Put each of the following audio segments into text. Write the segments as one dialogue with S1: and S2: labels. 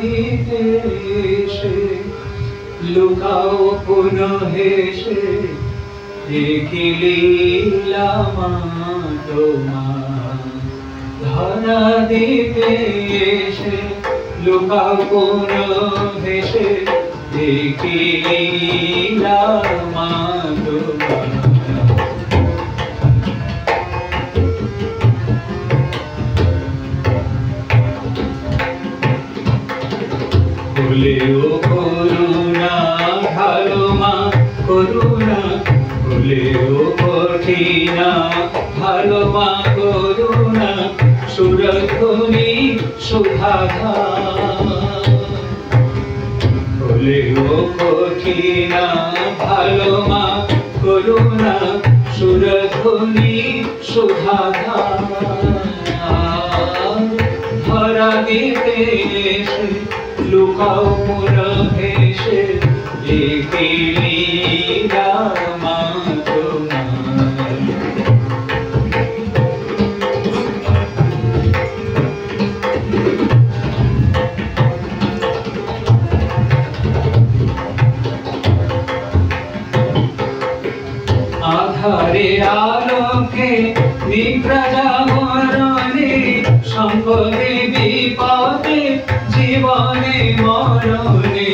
S1: দিতে এসে লুকাও পুনঃ হেসে দেখি লীলা মা তোমার ধরা দিতে এসে লুকাও পুনঃ হেসে দেখি লীলা মা তোমার ভুলেও করুণা ভালো মা করুণা ভুলেও কঠিনা ভালো মা করুণা সুরধ্বনি সুধাধার ভুলেও কঠিনা ভালো মা করুণা সুরধ্বনি সুধাধার ধরা দিতে এসে লুকাও পুনঃ হেসে দেখি লীলা মা তোমার আধারে আলোকে নিদ্রাজাগরণে সম্পদে বিপদে জীবনে মরণে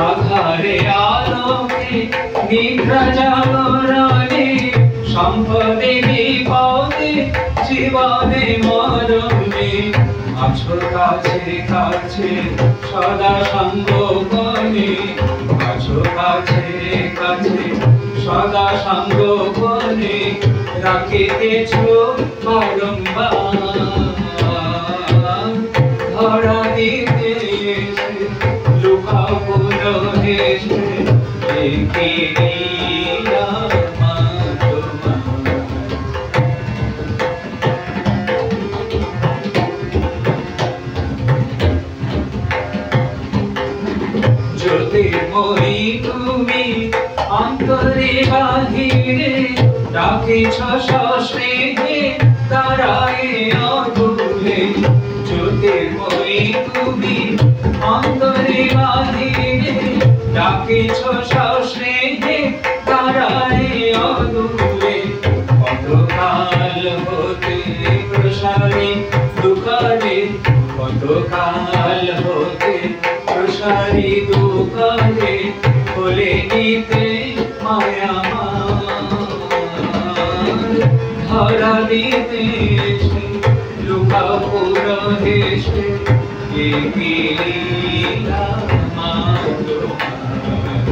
S1: আধারে আলোকে নিদ্রাজাগরণে সম্পদে বিপদে জীবনে মরণে আছো কাছে কাছে সদা সঙ্গপনে আছো কাছে কাছে সদা সঙ্গপনে রাখিতেছ বারংবার ধরা দিতে এসে লুকাও পুনঃ হেসে দেখি লীলা মা তোমার জ্যোতির্ময়ী তুমি অন্তরে বাহিরে ডাকিছ সস্নেহে দাঁড়ায় অদূরে জ্যোতির্ময়ী তুমি অন্তরে বাহিরে ডাকিছ সস্নেহে দাঁড়ায় অদূরে কতকাল হতে প্রসারী দুঃখরে কতকাল হতে প্রসারী দুঃখরে বলে নিতে মায়া ধরা দিতে এসে লুকাও পুনঃ হেসে দেখি লীলা মা তোমার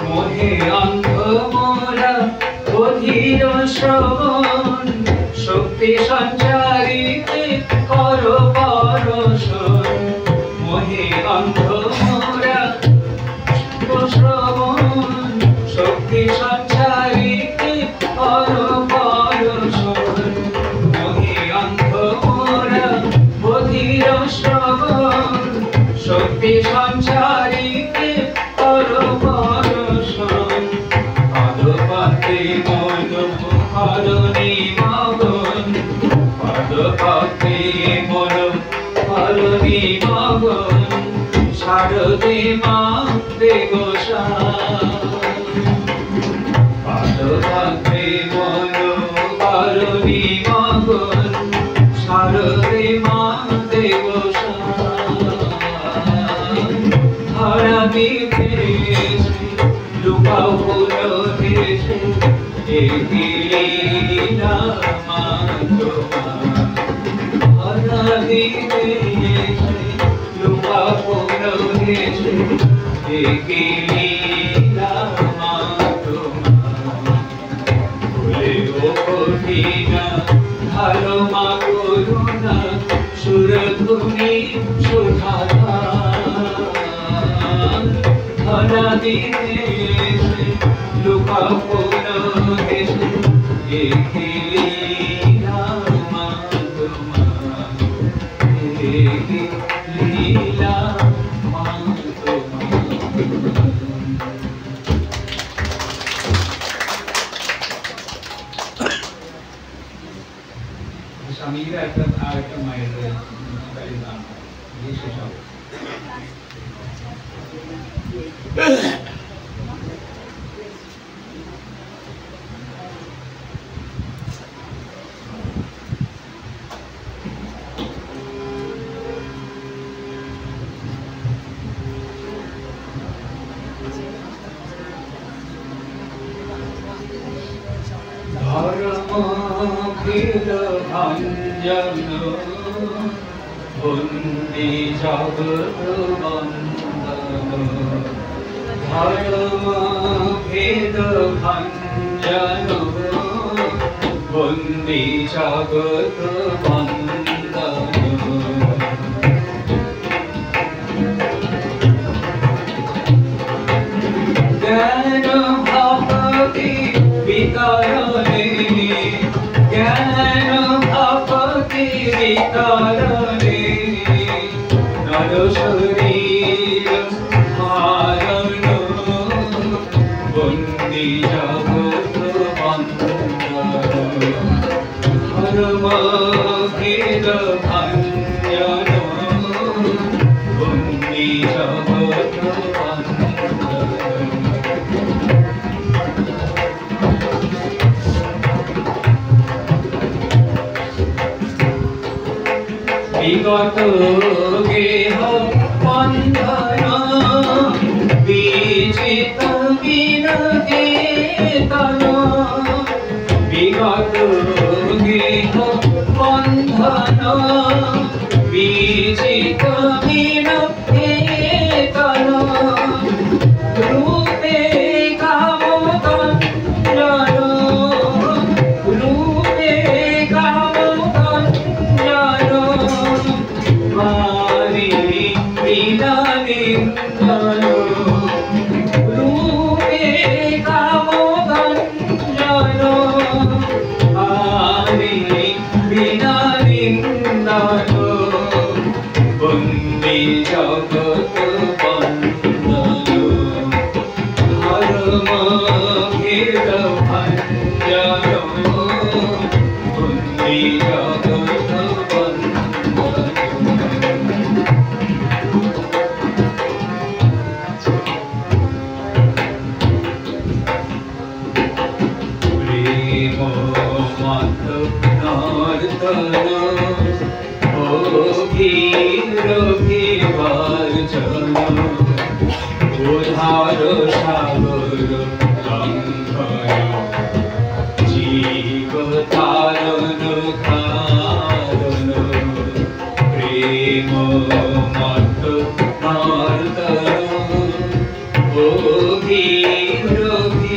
S1: মোহে অন্ধ মোরা অধীর শ্রবণ শক্তি সঞ্চারিতে করো পরশন মোহে অন্ধ মোরা শ্রবণ শক্তি সঞ্চারিতে করো পরশন মোহে অন্ধ মোরা অধীর শ্রবণ শক্তি সঞ্চারিতে করো পরশন পদপথে মন করণী মগন পদপথে মন করণী মগন শারদে মা দেগোসা পদপথে মন করণী মগন শারদে মা দেগোসা ধরা দিতে এসে লুকাও পুনঃ হেসে দেখি লীলা মা তোমার ধরা দিতে এসে লুকাও পুনঃ হেসে দেখি লীলা মা তোমার ভুলেও কঠিনা ভালো মা করুণা সুরধ্বনি সুধাধার ধরা দিতে এসে লুকাও পুনঃ হেসে দেখি লীলা মা তোমার দেখি লীলা মা তোমার দিদিরা আর একটা মায়ের বাড়ির নাম শেষ হবে। ভঞ্জন বন্দে জগৎ বন্দন ধর্ম ভেদ ভঞ্জন বন্দে জগৎ বন্দন জ্ঞান ভক্তি বিকারণে জ্ঞান ভক্তি বিকারণে নর শরীর ধারণ বন্দে জগৎ বন্দন ধর্ম ভেদ ভঞ্জন বন্দে জগৎ বিগত গেহ বন্ধন বিজিত বিনগেতন বিগত গেহ বন্ধন বিজিত বিনগেতন রূপে কামতঞ্জন রূপে কামতঞ্জন মারি বিনানিন্দন রূপে কামতঞ্জন মারি বিনানিন্দন বন্দে জগৎ বন্দন ধর্ম ভেদ ভঞ্জন বন্দে জগৎ বন্দন প্রেম মত নর্তন অভিরভিভাজন উধার সাগর লঙ্ঘন জীব তারণ কারণ প্রেম মত নর্তন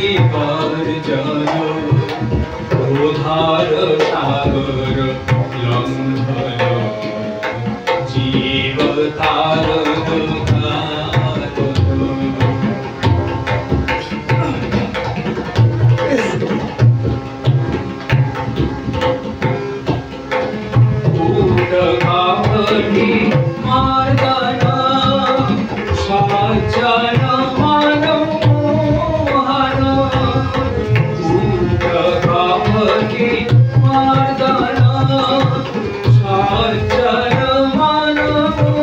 S1: অভিরভিভাজন উধার সাগর লঙ্ঘন জীব তারণ উদঘাটি মার্দন সজ্জন মনোহর উদঘাটি মার্দন সজ্জন মনোহর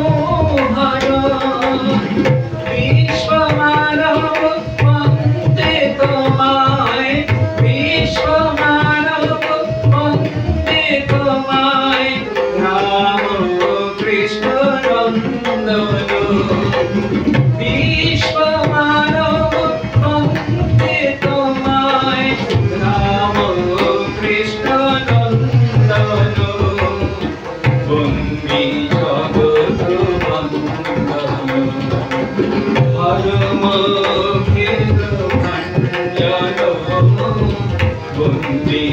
S1: বিশ্বমানব বন্দে তোমায় বিশ্বমানব বন্দে তোমায় রাম কৃষ্ণ নন্দন বিশ্বমানব বন্দে তোমায় রাম কৃষ্ণ নন্দন বন্দে জগৎ বন্দন ধর্ম ভেদ ভঞ্জন বন্দে